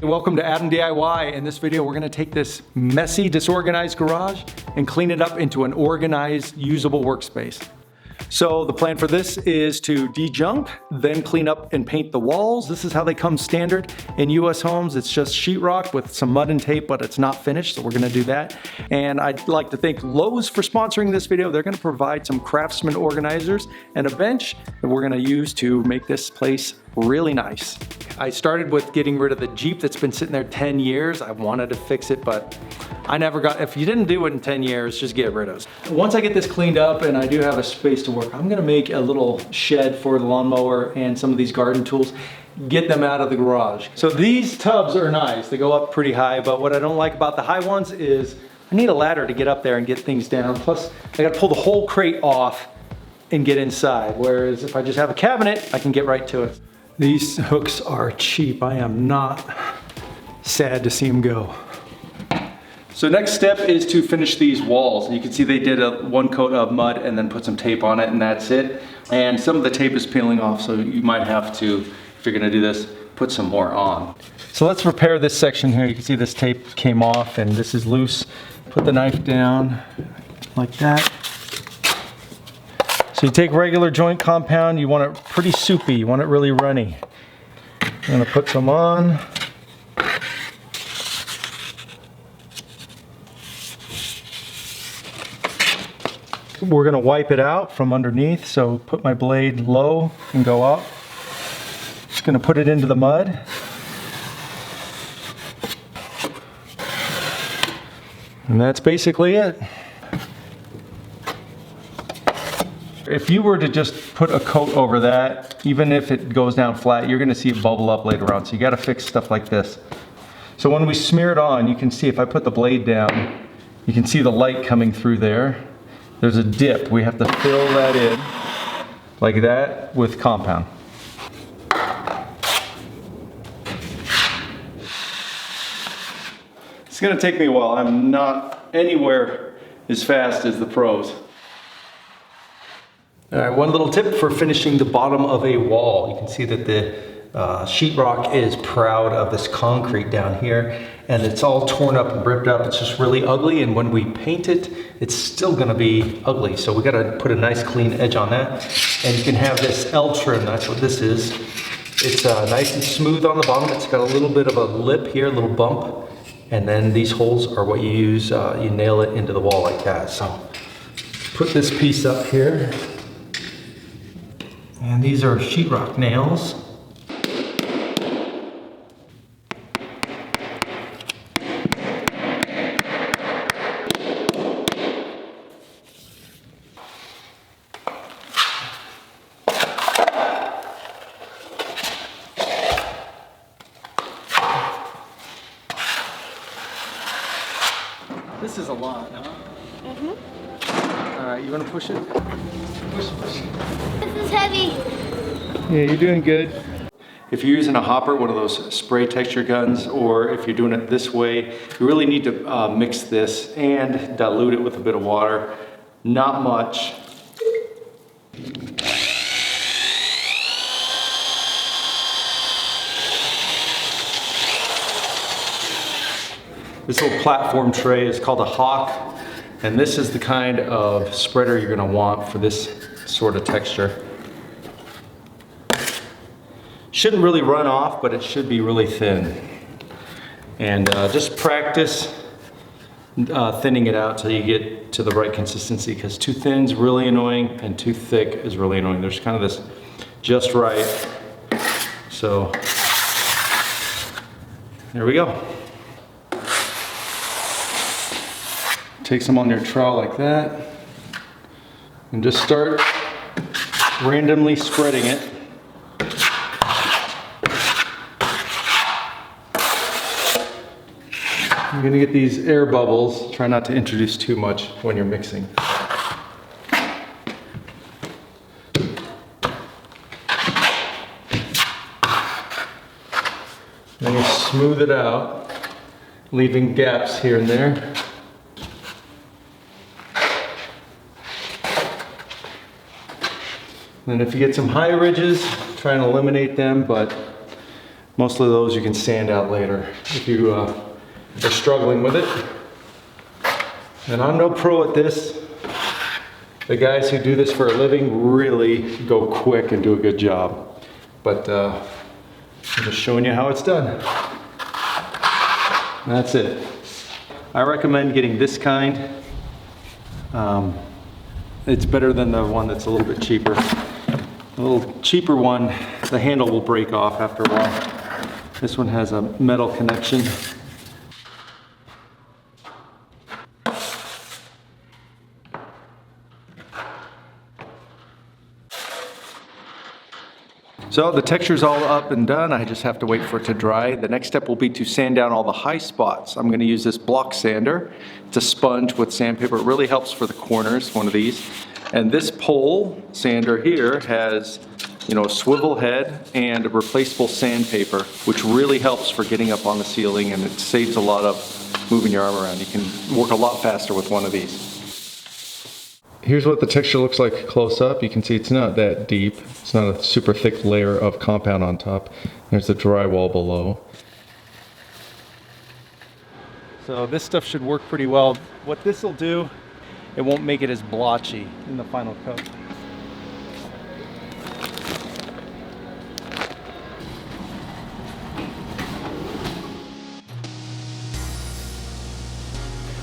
Welcome to AdamDIY. In this video, we're going to take this messy, disorganized garage and clean it up into an organized, usable workspace. So the plan for this is to de-junk, then clean up and paint the walls. This is how they come standard in US homes. It's just sheetrock with some mud and tape, but it's not finished, so we're gonna do that. And I'd like to thank Lowe's for sponsoring this video. They're gonna provide some Craftsman organizers and a bench that we're gonna use to make this place really nice. I started with getting rid of the Jeep that's been sitting there 10 years. I wanted to fix it, but I never got, if you didn't do it in 10 years, just get rid of it. Once I get this cleaned up and I do have a space to work, I'm gonna make a little shed for the lawnmower and some of these garden tools, get them out of the garage. So these tubs are nice, they go up pretty high, but what I don't like about the high ones is I need a ladder to get up there and get things down. Plus, I gotta pull the whole crate off and get inside. Whereas if I just have a cabinet, I can get right to it. These hooks are cheap. I am not sad to see them go. So next step is to finish these walls. You can see they did one coat of mud and then put some tape on it, and that's it. And some of the tape is peeling off, so you might have to, if you're gonna do this, put some more on. So let's repair this section here. You can see this tape came off and this is loose. Put the knife down like that. So you take regular joint compound, you want it pretty soupy, you want it really runny. I'm gonna put some on. We're gonna wipe it out from underneath, so put my blade low and go up. Just gonna put it into the mud. And that's basically it. If you were to just put a coat over that, even if it goes down flat, you're gonna see it bubble up later on. So you gotta fix stuff like this. So when we smear it on, you can see if I put the blade down, you can see the light coming through there. There's a dip. We have to fill that in like that with compound. It's gonna take me a while. I'm not anywhere as fast as the pros. All right, one little tip for finishing the bottom of a wall. You can see that the sheetrock is proud of this concrete down here, and it's all torn up and ripped up. It's just really ugly, and when we paint it, it's still gonna be ugly. So we gotta put a nice clean edge on that. And you can have this L trim, that's what this is. It's nice and smooth on the bottom. It's got a little bit of a lip here, a little bump. And then these holes are what you use, you nail it into the wall like that. So put this piece up here. And these are sheetrock nails. This is a lot, huh? Mm-hmm. All right, you want to push it? Push. This is heavy. Yeah, you're doing good. If you're using a hopper, one of those spray texture guns, or if you're doing it this way, you really need to mix this and dilute it with a bit of water. Not much. This little platform tray is called a Hawk, and this is the kind of spreader you're gonna want for this sort of texture. Shouldn't really run off, but it should be really thin. And just practice thinning it out till you get to the right consistency, because too thin is really annoying and too thick is really annoying. There's kind of this just right. So there we go. Take some on your trowel like that and just start randomly spreading it. You're gonna get these air bubbles. Try not to introduce too much when you're mixing. Then you smooth it out, leaving gaps here and there. And if you get some high ridges, try and eliminate them, but Most of those you can sand out later if you are struggling with it. And I'm no pro at this. The guys who do this for a living really go quick and do a good job. But I'm just showing you how it's done. That's it. I recommend getting this kind. It's better than the one that's a little bit cheaper. A little cheaper one, the handle will break off after a while. This one has a metal connection. So the texture's all up and done. I just have to wait for it to dry. The next step will be to sand down all the high spots. I'm going to use this block sander. It's a sponge with sandpaper. It really helps for the corners, one of these. And this pole sander here has, a swivel head and a replaceable sandpaper, which really helps for getting up on the ceiling, and it saves a lot of moving your arm around. You can work a lot faster with one of these. Here's what the texture looks like close up. You can see it's not that deep. It's not a super thick layer of compound on top. There's the drywall below. So this stuff should work pretty well. What this will do, it won't make it as blotchy in the final coat.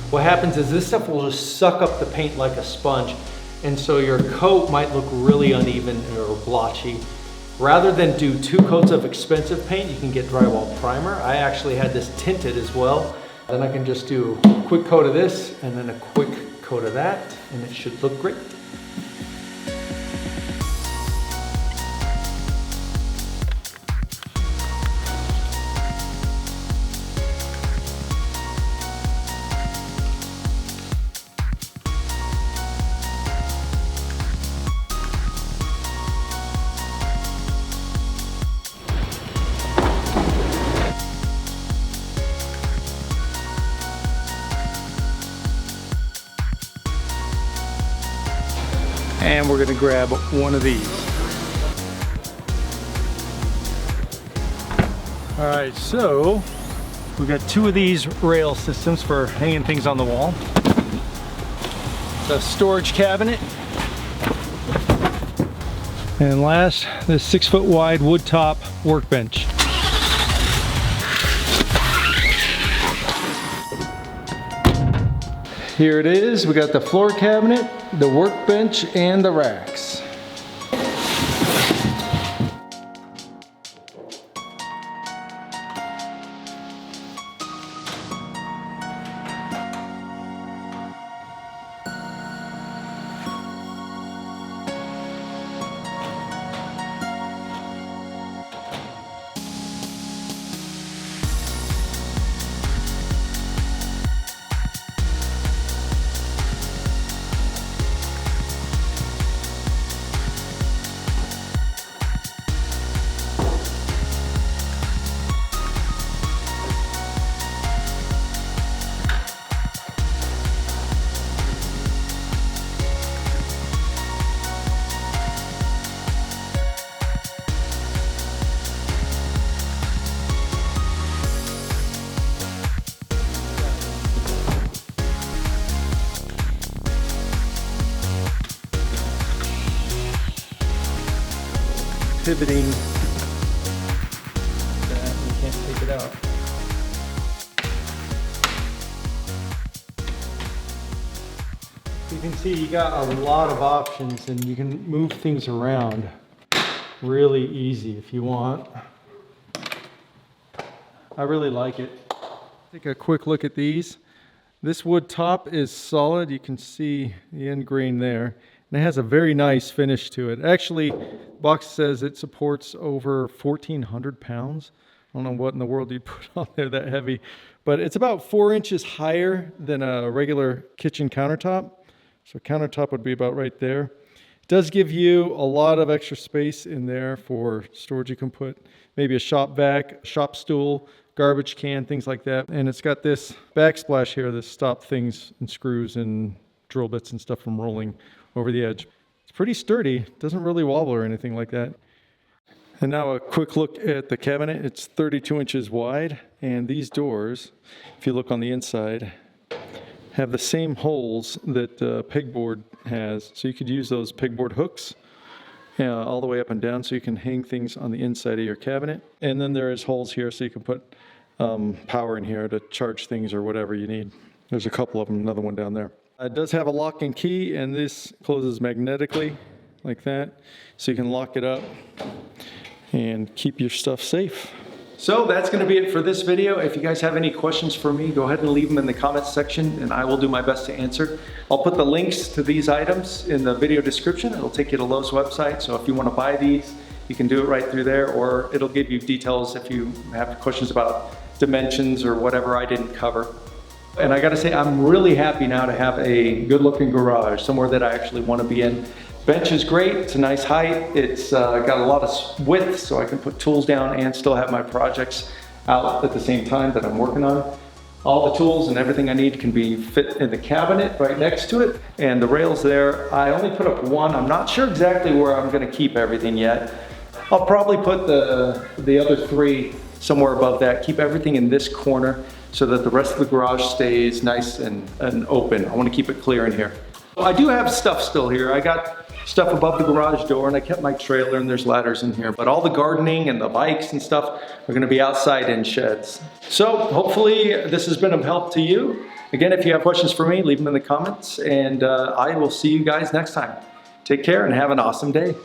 What happens is this stuff will just suck up the paint like a sponge, and so your coat might look really uneven or blotchy. Rather than do 2 coats of expensive paint, you can get drywall primer. I actually had this tinted as well. Then I can just do a quick coat of this and then a quick coat of that, and it should look great. And we're gonna grab one of these. All right, so we've got 2 of these rail systems for hanging things on the wall. The storage cabinet. And last, this 6-foot wide wood top workbench. Here it is. We got the floor cabinet, the workbench, and the racks. Pivoting that, you can't take it out. You can see you got a lot of options, and you can move things around really easy if you want. I really like it. Take a quick look at these. This wood top is solid. You can see the end grain there. And it has a very nice finish to it. Actually, the box says it supports over 1,400 pounds. I don't know what in the world you'd put on there that heavy, but it's about 4 inches higher than a regular kitchen countertop. So countertop would be about right there. It does give you a lot of extra space in there for storage. You can put maybe a shop vac, shop stool, garbage can, things like that. And it's got this backsplash here that stops things and screws and drill bits and stuff from rolling over the edge. It's pretty sturdy, doesn't really wobble or anything like that. And now a quick look at the cabinet. It's 32 inches wide, and these doors, if you look on the inside, have the same holes that pegboard has. So you could use those pegboard hooks all the way up and down so you can hang things on the inside of your cabinet. And then there is holes here so you can put power in here to charge things or whatever you need. There's a couple of them, another one down there. It does have a lock and key, and this closes magnetically like that. So you can lock it up and keep your stuff safe. So that's going to be it for this video. If you guys have any questions for me, go ahead and leave them in the comments section and I will do my best to answer. I'll put the links to these items in the video description. It'll take you to Lowe's website. So if you want to buy these, you can do it right through there, or it'll give you details if you have questions about dimensions or whatever I didn't cover. And I got to say, I'm really happy now to have a good looking garage, somewhere that I actually want to be in. Bench is great, it's a nice height, it's got a lot of width so I can put tools down and still have my projects out at the same time that I'm working on. All the tools and everything I need can be fit in the cabinet right next to it. And the rails there, I only put up one. I'm not sure exactly where I'm gonna keep everything yet. I'll probably put the other three somewhere above that, keep everything in this corner so that the rest of the garage stays nice and open. I wanna keep it clear in here. I do have stuff still here. I got stuff above the garage door, and I kept my trailer, and there's ladders in here. But all the gardening and the bikes and stuff are gonna be outside in sheds. So hopefully this has been of help to you. Again, if you have questions for me, leave them in the comments, and I will see you guys next time. Take care and have an awesome day.